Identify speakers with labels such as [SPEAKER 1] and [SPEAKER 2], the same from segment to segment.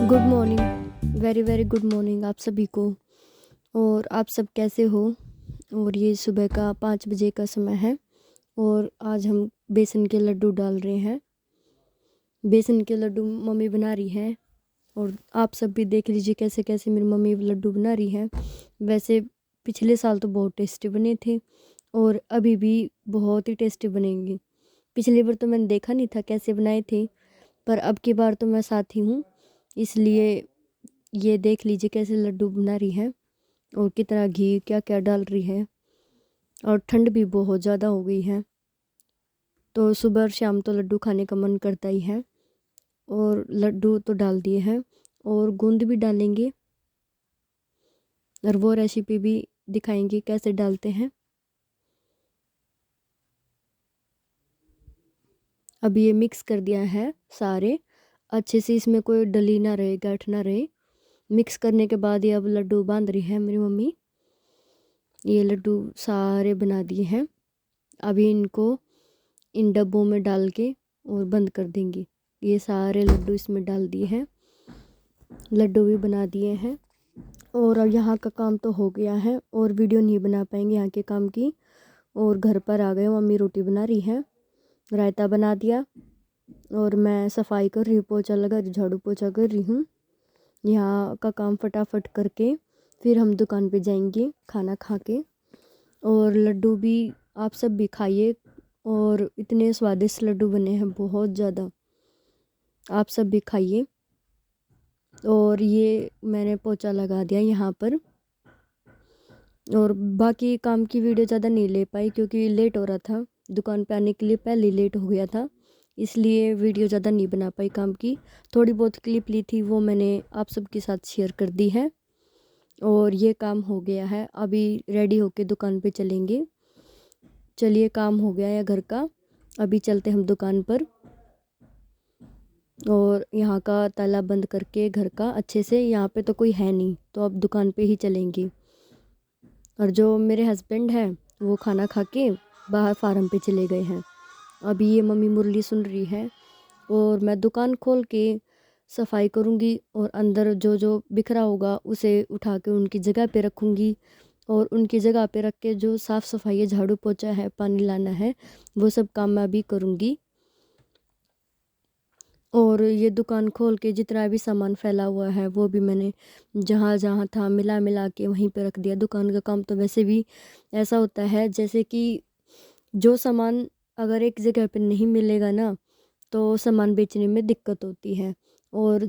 [SPEAKER 1] Good morning. Very very good morning आप सभी को। और आप सब कैसे हो। और ये सुबह का 5 बजे का समय है और आज हम बेसन के लड्डू डाल रहे हैं। बेसन के लड्डू मम्मी बना रही है और आप सब भी देख लीजिए कैसे कैसे मेरी मम्मी लड्डू बना रही है। वैसे पिछले साल तो बहुत टेस्टी बने थे और अभी भी बहुत ही टेस्टी बनेंगे। पिछली बार तो मैंने देखा नहीं था कैसे बनाए थे, पर अब की बार तो मैं साथ ही हूँ, इसलिए ये देख लीजिए कैसे लड्डू बना रही है और कितना घी क्या क्या डाल रही है। और ठंड भी बहुत ज़्यादा हो गई है तो सुबह और शाम तो लड्डू खाने का मन करता ही है। और लड्डू तो डाल दिए हैं और गूंद भी डालेंगे और वो रेसिपी भी दिखाएंगे कैसे डालते हैं। अब ये मिक्स कर दिया है सारे अच्छे से, इसमें कोई डली ना रहे, गांठ ना रहे। मिक्स करने के बाद ये अब लड्डू बांध रही है मेरी मम्मी। ये लड्डू सारे बना दिए हैं। अभी इनको इन डब्बों में डाल के और बंद कर देंगे। ये सारे लड्डू इसमें डाल दिए हैं, लड्डू भी बना दिए हैं। और अब यहाँ का काम तो हो गया है और वीडियो नहीं बना पाएंगे यहाँ के काम की। और घर पर आ गए, मम्मी रोटी बना रही है, रायता बना दिया और मैं सफाई कर रही हूँ, पोछा लगा रही, झाड़ू पोछा कर रही हूँ। यहाँ का काम फटाफट करके फिर हम दुकान पे जाएंगे खाना खा के। और लड्डू भी आप सब भी खाइए और इतने स्वादिष्ट लड्डू बने हैं बहुत ज़्यादा, आप सब भी खाइए। और ये मैंने पोछा लगा दिया यहाँ पर। और बाकी काम की वीडियो ज़्यादा नहीं ले पाई क्योंकि लेट हो रहा था, दुकान पे आने के लिए पहले ही लेट हो गया था, इसलिए वीडियो ज़्यादा नहीं बना पाई काम की। थोड़ी बहुत क्लिप ली थी वो मैंने आप सबके साथ शेयर कर दी है। और ये काम हो गया है, अभी रेडी होके दुकान पे चलेंगे। चलिए, काम हो गया है घर का, अभी चलते हम दुकान पर। और यहाँ का ताला बंद करके घर का अच्छे से, यहाँ पे तो कोई है नहीं तो अब दुकान पे ही चलेंगे। और जो मेरे हस्बैंड हैं वो खाना खा के बाहर फार्म पे चले गए हैं। अभी ये मम्मी मुरली सुन रही है और मैं दुकान खोल के सफाई करूँगी और अंदर जो जो बिखरा होगा उसे उठा के उनकी जगह पे रखूँगी। और उनकी जगह पे रख के जो साफ़ सफाई है, झाड़ू पोछा है, पानी लाना है, वो सब काम मैं अभी करूँगी। और ये दुकान खोल के जितना भी सामान फैला हुआ है वो भी मैंने जहाँ जहाँ था मिला मिला के वहीं पे रख दिया। दुकान का काम तो वैसे भी ऐसा होता है जैसे कि जो सामान अगर एक जगह पे नहीं मिलेगा ना तो सामान बेचने में दिक्कत होती है। और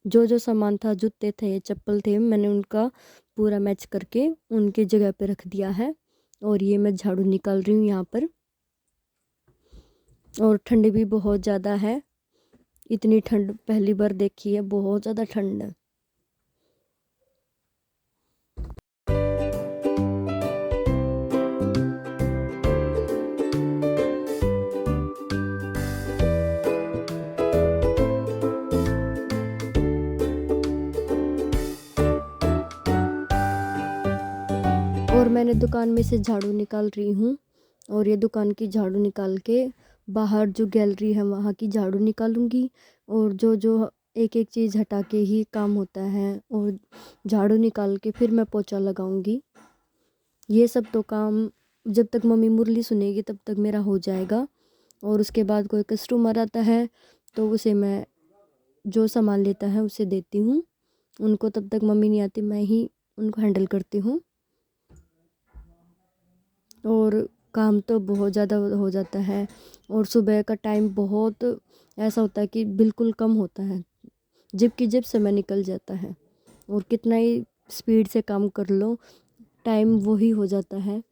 [SPEAKER 1] जो जो सामान था, जूते थे, चप्पल थे, मैंने उनका पूरा मैच करके उनकी जगह पे रख दिया है। और ये मैं झाड़ू निकाल रही हूँ यहाँ पर। और ठंड भी बहुत ज़्यादा है, इतनी ठंड पहली बार देखी है, बहुत ज़्यादा ठंड है। और मैंने दुकान में से झाड़ू निकाल रही हूँ और ये दुकान की झाड़ू निकाल के बाहर जो गैलरी है वहाँ की झाड़ू निकालूंगी। और जो जो एक एक चीज़ हटा के ही काम होता है और झाड़ू निकाल के फिर मैं पोछा लगाऊंगी। ये सब तो काम जब तक मम्मी मुरली सुनेगी तब तक मेरा हो जाएगा। और उसके बाद कोई कस्टमर आता है तो उसे मैं जो सामान लेता है उसे देती हूँ उनको, तब तक मम्मी नहीं आती, मैं ही उनको हैंडल करती हूँ। और काम तो बहुत ज़्यादा हो जाता है और सुबह का टाइम बहुत ऐसा होता है कि बिल्कुल कम होता है, जबकि जब समय निकल जाता है। और कितना ही स्पीड से काम कर लो टाइम वही हो जाता है,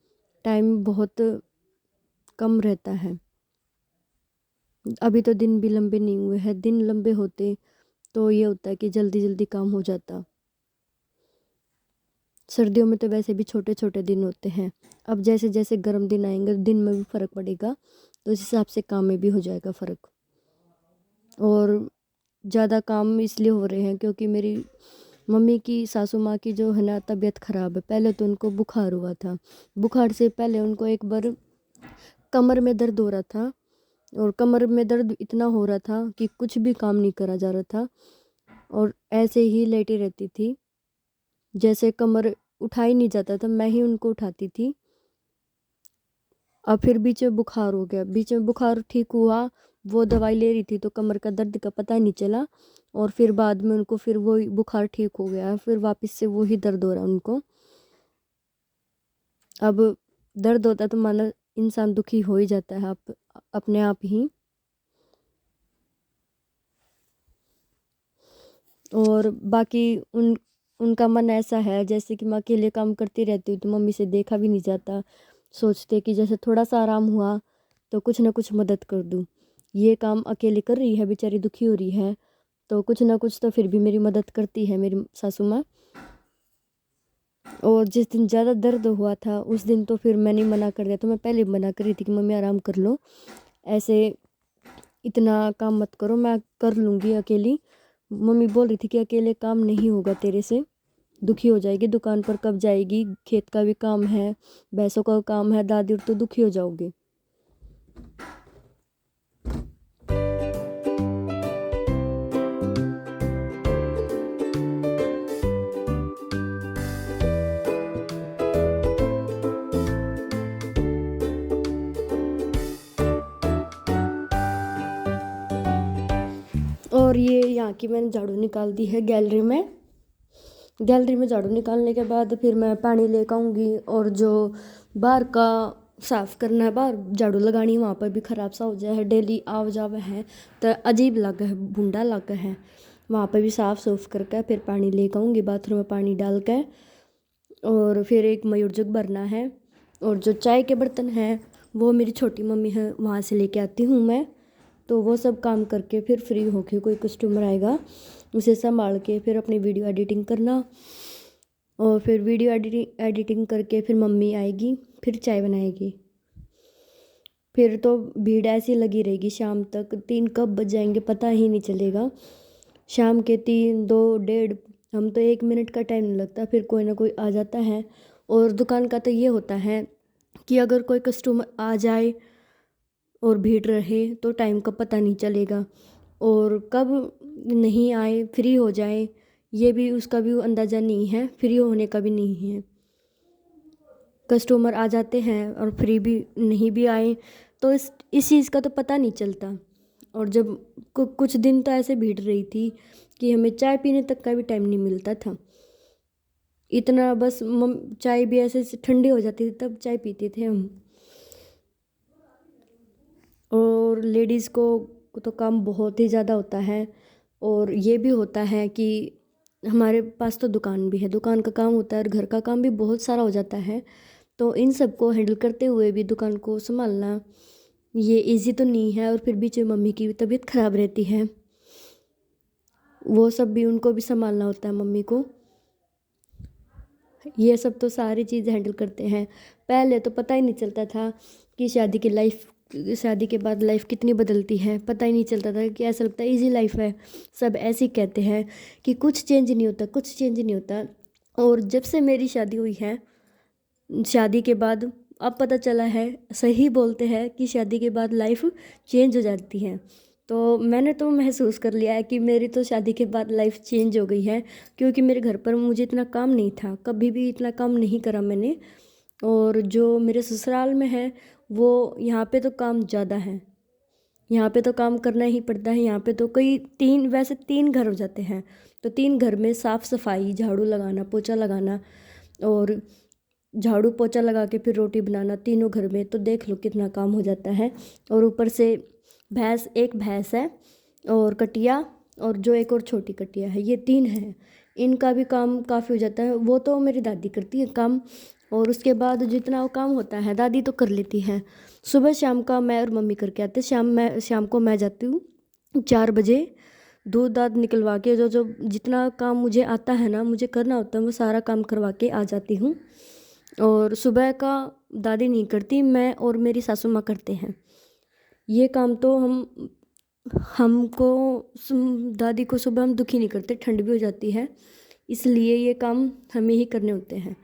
[SPEAKER 1] टाइम बहुत कम रहता है। अभी तो दिन भी लंबे नहीं हुए हैं, दिन लंबे होते तो ये होता है कि जल्दी जल्दी काम हो जाता। सर्दियों में तो वैसे भी छोटे छोटे दिन होते हैं, अब जैसे जैसे गर्म दिन आएंगे दिन में भी फ़र्क पड़ेगा तो इस हिसाब से काम में भी हो जाएगा फ़र्क। और ज़्यादा काम इसलिए हो रहे हैं क्योंकि मेरी मम्मी की, सासू माँ की जो है ना तबीयत ख़राब है। पहले तो उनको बुखार हुआ था, बुखार से पहले उनको एक बार कमर में दर्द हो रहा था और कमर में दर्द इतना हो रहा था कि कुछ भी काम नहीं करा जा रहा था। और ऐसे ही लेटी रहती थी। जैसे कमर उठा ही नहीं जाता था, मैं ही उनको उठाती थी। अब फिर बीच में बुखार हो गया, बीच में बुखार ठीक हुआ, वो दवाई ले रही थी तो कमर का दर्द का पता नहीं चला, और फिर बाद में उनको फिर वही बुखार ठीक हो गया, फिर वापस से वही दर्द हो रहा है उनको। अब दर्द होता है तो मानो इंसान दुखी हो ही जाता है अपने आप ही। और बाकी उनका मन ऐसा है जैसे कि मैं अकेले काम करती रहती हूँ तो मम्मी से देखा भी नहीं जाता। सोचते कि जैसे थोड़ा सा आराम हुआ तो कुछ ना कुछ मदद कर दूँ। ये काम अकेले कर रही है, बेचारी दुखी हो रही है, तो कुछ ना कुछ तो फिर भी मेरी मदद करती है मेरी सासू माँ। और जिस दिन ज़्यादा दर्द हुआ था उस दिन तो फिर मैंने मना कर दिया, तो मैं पहले मना कर रही थी कि मम्मी आराम कर लो, ऐसे इतना काम मत करो, मैं कर लूँगी अकेली। मम्मी बोल रही थी कि अकेले काम नहीं होगा तेरे से, दुखी हो जाएगी, दुकान पर कब जाएगी, खेत का भी काम है, भैंसों का काम है दादी, और तो दुखी हो जाओगे। और ये यहाँ की मैंने झाड़ू निकाल दी है गैलरी में। गैलरी में झाड़ू निकालने के बाद फिर मैं पानी लेकर आऊँगी, और जो बाहर का साफ़ करना है, बाहर झाड़ू लगानी है, वहाँ पर भी ख़राब सा हो जाए है, डेली आव जाव है तो अजीब लगा है, भूंडा लगा है, वहाँ पर भी साफ़ सूफ करके फिर पानी लेकर आऊँगी, बाथरूम में पानी डाल के। और फिर एक मयूर जग भरना है, और जो चाय के बर्तन हैं वो मेरी छोटी मम्मी है वहाँ से लेके आती हूँ मैं। तो वो सब काम करके फिर फ्री होके कोई कस्टमर आएगा उसे संभाल के फिर अपनी वीडियो एडिटिंग करना, और फिर वीडियो एडिटिंग करके फिर मम्मी आएगी, फिर चाय बनाएगी। फिर तो भीड़ ऐसी लगी रहेगी शाम तक, 3 कब बज जाएंगे पता ही नहीं चलेगा। शाम के 3, 2, 1:30, हम तो 1 मिनट का टाइम नहीं लगता, फिर कोई ना कोई आ जाता है। और दुकान का तो ये होता है कि अगर कोई कस्टमर आ जाए और भीड़ रहे तो टाइम का पता नहीं चलेगा, और कब नहीं आए फ्री हो जाए ये भी उसका भी अंदाज़ा नहीं है, फ्री होने का भी नहीं है। कस्टमर आ जाते हैं और फ्री भी नहीं भी आए तो इस चीज़ का तो पता नहीं चलता। और जब कुछ दिन तो ऐसे भीड़ रही थी कि हमें चाय पीने तक का भी टाइम नहीं मिलता था, इतना बस चाय भी ऐसे ठंडी हो जाती थी तब चाय पीते थे हम। और लेडीज़ को तो काम बहुत ही ज़्यादा होता है, और ये भी होता है कि हमारे पास तो दुकान भी है, दुकान का काम होता है और घर का काम भी बहुत सारा हो जाता है, तो इन सब को हैंडल करते हुए भी दुकान को संभालना ये इजी तो नहीं है। और फिर बीच में मम्मी की भी तबीयत ख़राब रहती है, वो सब भी उनको भी संभालना होता है मम्मी को। ये सब तो सारी चीज़ हैंडल करते हैं। पहले तो पता ही नहीं चलता था कि शादी के बाद लाइफ कितनी बदलती है, पता ही नहीं चलता था कि ऐसा लगता है इजी लाइफ है। सब ऐसे ही कहते हैं कि कुछ चेंज नहीं होता, कुछ चेंज नहीं होता। और जब से मेरी शादी हुई है, शादी के बाद अब पता चला है, सही बोलते हैं कि शादी के बाद लाइफ चेंज हो जाती है। तो मैंने तो महसूस कर लिया है कि मेरी तो शादी के बाद लाइफ चेंज हो गई है, क्योंकि मेरे घर पर मुझे इतना काम नहीं था, कभी भी इतना काम नहीं करा मैंने। और जो मेरे ससुराल में है वो यहाँ पे तो काम ज़्यादा है, यहाँ पे तो काम करना ही पड़ता है। यहाँ पे तो कई 3 घर हो जाते हैं, तो 3 घर में साफ़ सफाई, झाड़ू लगाना, पोछा लगाना, और झाड़ू पोछा लगा के फिर रोटी बनाना, तीनों घर में, तो देख लो कितना काम हो जाता है। और ऊपर से एक भैंस है और कटिया, और जो एक और छोटी कटिया है, ये 3 हैं, इनका भी काम काफ़ी हो जाता है। वो तो मेरी दादी करती है काम, और उसके बाद जितना वो काम होता है दादी तो कर लेती है। सुबह शाम का मैं और मम्मी करके आते, शाम को मैं जाती हूँ 4 बजे, दूध दाद निकलवा के जो जो जितना काम मुझे आता है ना, मुझे करना होता है, वो सारा काम करवा के आ जाती हूँ। और सुबह का दादी नहीं करती, मैं और मेरी सासू माँ करते हैं ये काम। तो हमको दादी को सुबह हम दुखी नहीं करते, ठंड भी हो जाती है, इसलिए ये काम हमें ही करने होते हैं।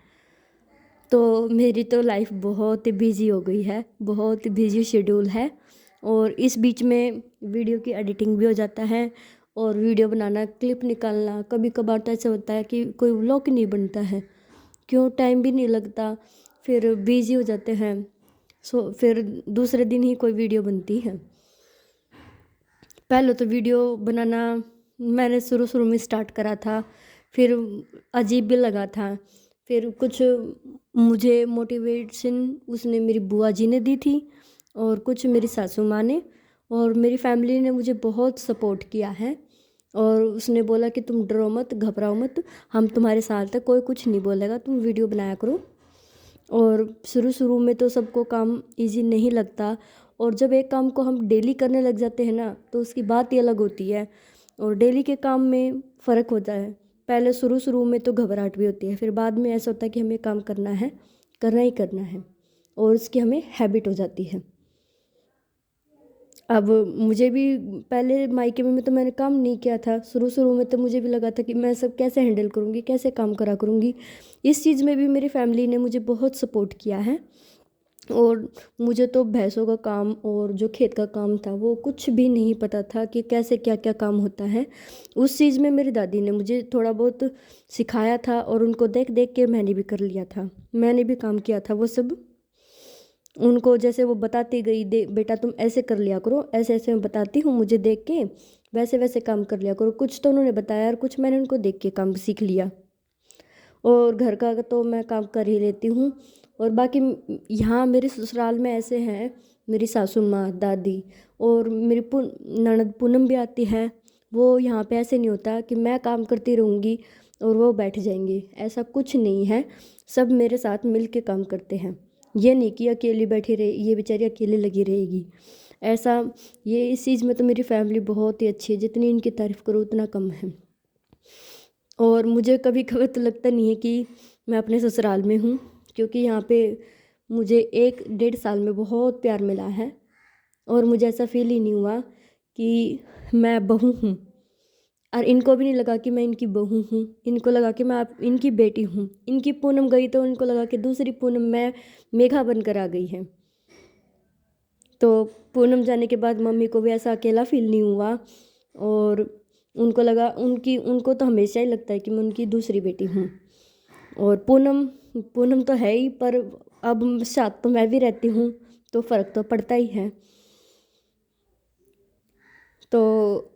[SPEAKER 1] तो मेरी तो लाइफ बहुत बिजी हो गई है, बहुत बिजी शेड्यूल है, और इस बीच में वीडियो की एडिटिंग भी हो जाता है, और वीडियो बनाना, क्लिप निकालना। कभी कभार तो ऐसा होता है कि कोई व्लॉग नहीं बनता है, क्यों टाइम भी नहीं लगता, फिर बिजी हो जाते हैं। फिर दूसरे दिन ही कोई वीडियो बनती है। पहले तो वीडियो बनाना मैंने शुरू शुरू में स्टार्ट करा था, फिर अजीब भी लगा था। फिर कुछ मुझे मोटिवेशन उसने मेरी बुआ जी ने दी थी, और कुछ मेरी सासू माँ ने, और मेरी फैमिली ने मुझे बहुत सपोर्ट किया है। और उसने बोला कि तुम डरो मत, घबराओ मत, हम तुम्हारे साथ हैं, कोई कुछ नहीं बोलेगा, तुम वीडियो बनाया करो। और शुरू शुरू में तो सबको काम इजी नहीं लगता, और जब एक काम को हम डेली करने लग जाते हैं ना, तो उसकी बात ही अलग होती है। और डेली के काम में फ़र्क होता है। पहले शुरू शुरू में तो घबराहट भी होती है, फिर बाद में ऐसा होता है कि हमें काम करना है, करना ही करना है, और उसकी हमें हैबिट हो जाती है। अब मुझे भी पहले मायके में तो मैंने काम नहीं किया था, शुरू शुरू में तो मुझे भी लगा था कि मैं सब कैसे हैंडल करूँगी, कैसे काम करा करूँगी। इस चीज़ में भी मेरी फैमिली ने मुझे बहुत सपोर्ट किया है। और मुझे तो भैंसों का काम और जो खेत का काम था वो कुछ भी नहीं पता था कि कैसे क्या क्या काम होता है। उस चीज़ में मेरी दादी ने मुझे थोड़ा बहुत सिखाया था, और उनको देख देख के मैंने भी कर लिया था, मैंने भी काम किया था वो सब। उनको जैसे वो बताती गई, दे बेटा तुम ऐसे कर लिया करो, ऐसे ऐसे मैं बताती हूँ, मुझे देख के वैसे वैसे काम कर लिया करो। कुछ तो उन्होंने बताया और कुछ मैंने उनको देख के काम सीख लिया। और घर का तो मैं काम कर ही लेती हूँ। और बाकी यहाँ मेरे ससुराल में ऐसे हैं, मेरी सासू माँ, दादी, और मेरी ननद पूनम भी आती है। वो यहाँ पे ऐसे नहीं होता कि मैं काम करती रहूँगी और वो बैठ जाएंगे, ऐसा कुछ नहीं है। सब मेरे साथ मिल के काम करते हैं। ये नहीं कि अकेली बैठी रहे, ये बेचारी अकेले लगी रहेगी, ऐसा। ये इस चीज़ में तो मेरी फैमिली बहुत ही अच्छी है, जितनी इनकी तारीफ़ करो उतना कम है। और मुझे कभी कभी तो लगता नहीं है कि मैं अपने ससुराल में हूँ, क्योंकि यहाँ पे मुझे 1-1.5 साल में बहुत प्यार मिला है, और मुझे ऐसा फील ही नहीं हुआ कि मैं बहू हूँ। और इनको भी नहीं लगा कि मैं इनकी बहू हूँ, इनको लगा कि मैं इनकी बेटी हूँ। इनकी पूनम गई तो इनको लगा कि दूसरी पूनम मैं मेघा बनकर आ गई है। तो पूनम जाने के बाद मम्मी को भी ऐसा अकेला फील नहीं हुआ, और उनको लगा, उनको तो हमेशा ही लगता है कि मैं उनकी दूसरी बेटी हूँ। और पूनम पूनम तो है ही, पर अब साथ तो मैं भी रहती हूँ, तो फ़र्क तो पड़ता ही है। तो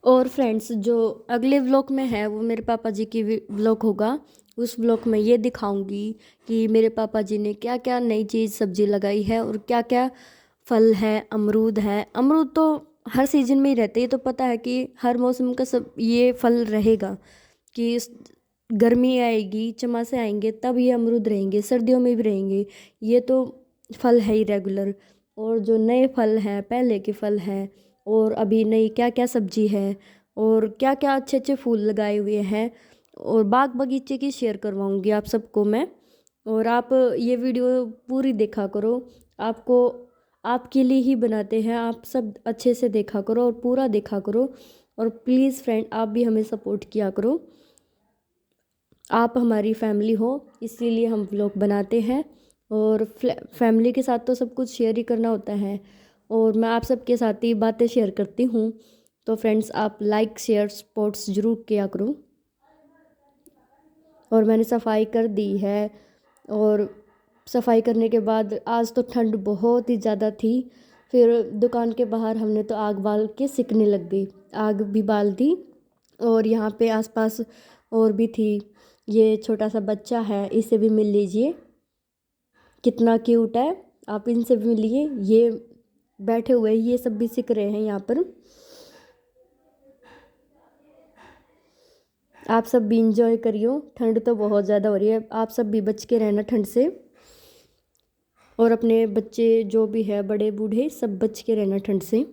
[SPEAKER 1] और फ्रेंड्स, जो अगले व्लॉग में है वो मेरे पापा जी की व्लॉग होगा। उस व्लॉग में ये दिखाऊंगी कि मेरे पापा जी ने क्या क्या नई चीज़ सब्जी लगाई है, और क्या क्या फल है। अमरूद है, अमरूद तो हर सीजन में ही रहते हैं, ये तो पता है कि हर मौसम का सब ये फल रहेगा। कि गर्मी आएगी, चमासे आएंगे, तब ये अमरूद रहेंगे, सर्दियों में भी रहेंगे। ये तो फल है ही रेगुलर। और जो नए फल हैं, पहले के फल हैं, और अभी नई क्या क्या सब्जी है, और क्या क्या अच्छे अच्छे फूल लगाए हुए हैं, और बाग बगीचे की शेयर करवाऊंगी आप सबको मैं। और आप ये वीडियो पूरी देखा करो, आपको आपके लिए ही बनाते हैं, आप सब अच्छे से देखा करो और पूरा देखा करो। और प्लीज़ फ्रेंड, आप भी हमें सपोर्ट किया करो, आप हमारी फैमिली हो, इसीलिए हम व्लॉग बनाते हैं। और फैमिली के साथ तो सब कुछ शेयर ही करना होता है, और मैं आप सबके साथ ही बातें शेयर करती हूँ। तो फ्रेंड्स, आप लाइक शेयर सपोर्ट्स ज़रूर किया करो। और मैंने सफाई कर दी है, और सफाई करने के बाद आज तो ठंड बहुत ही ज़्यादा थी। फिर दुकान के बाहर हमने तो आग बाल के सिकने लग गई, आग भी बाल दी। और यहाँ पे आसपास और भी थी। ये छोटा सा बच्चा है, इसे भी मिल लीजिए, कितना क्यूट है, आप इनसे भी मिलिए। ये बैठे हुए ये सब भी सीख रहे हैं यहाँ पर। आप सब भी इंजॉय करियो, ठंड तो बहुत ज़्यादा हो रही है, आप सब भी बच के रहना ठंड से। और अपने बच्चे जो भी है, बड़े बूढ़े, सब बच के रहना ठंड से।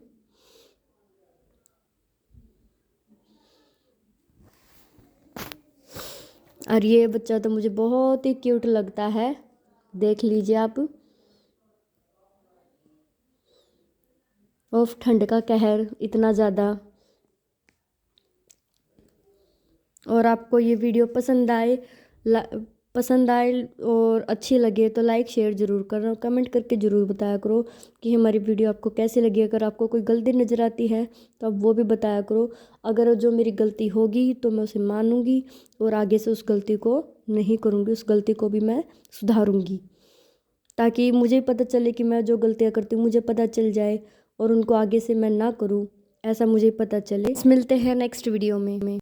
[SPEAKER 1] और ये बच्चा तो मुझे बहुत ही क्यूट लगता है, देख लीजिए आप। ऑफ ठंड का कहर इतना ज़्यादा। और आपको ये वीडियो पसंद आए और अच्छी लगे तो लाइक शेयर ज़रूर करना, कमेंट करके ज़रूर बताया करो कि हमारी वीडियो आपको कैसी लगी। अगर आपको कोई गलती नज़र आती है तो आप वो भी बताया करो। अगर जो मेरी गलती होगी तो मैं उसे मानूंगी और आगे से उस गलती को नहीं करूँगी, उस गलती को भी मैं सुधारूँगी, ताकि मुझे पता चले कि मैं जो गलतियाँ करती हूँ मुझे पता चल जाए और उनको आगे से मैं ना करूँ, ऐसा मुझे पता चले। मिलते हैं नेक्स्ट वीडियो में।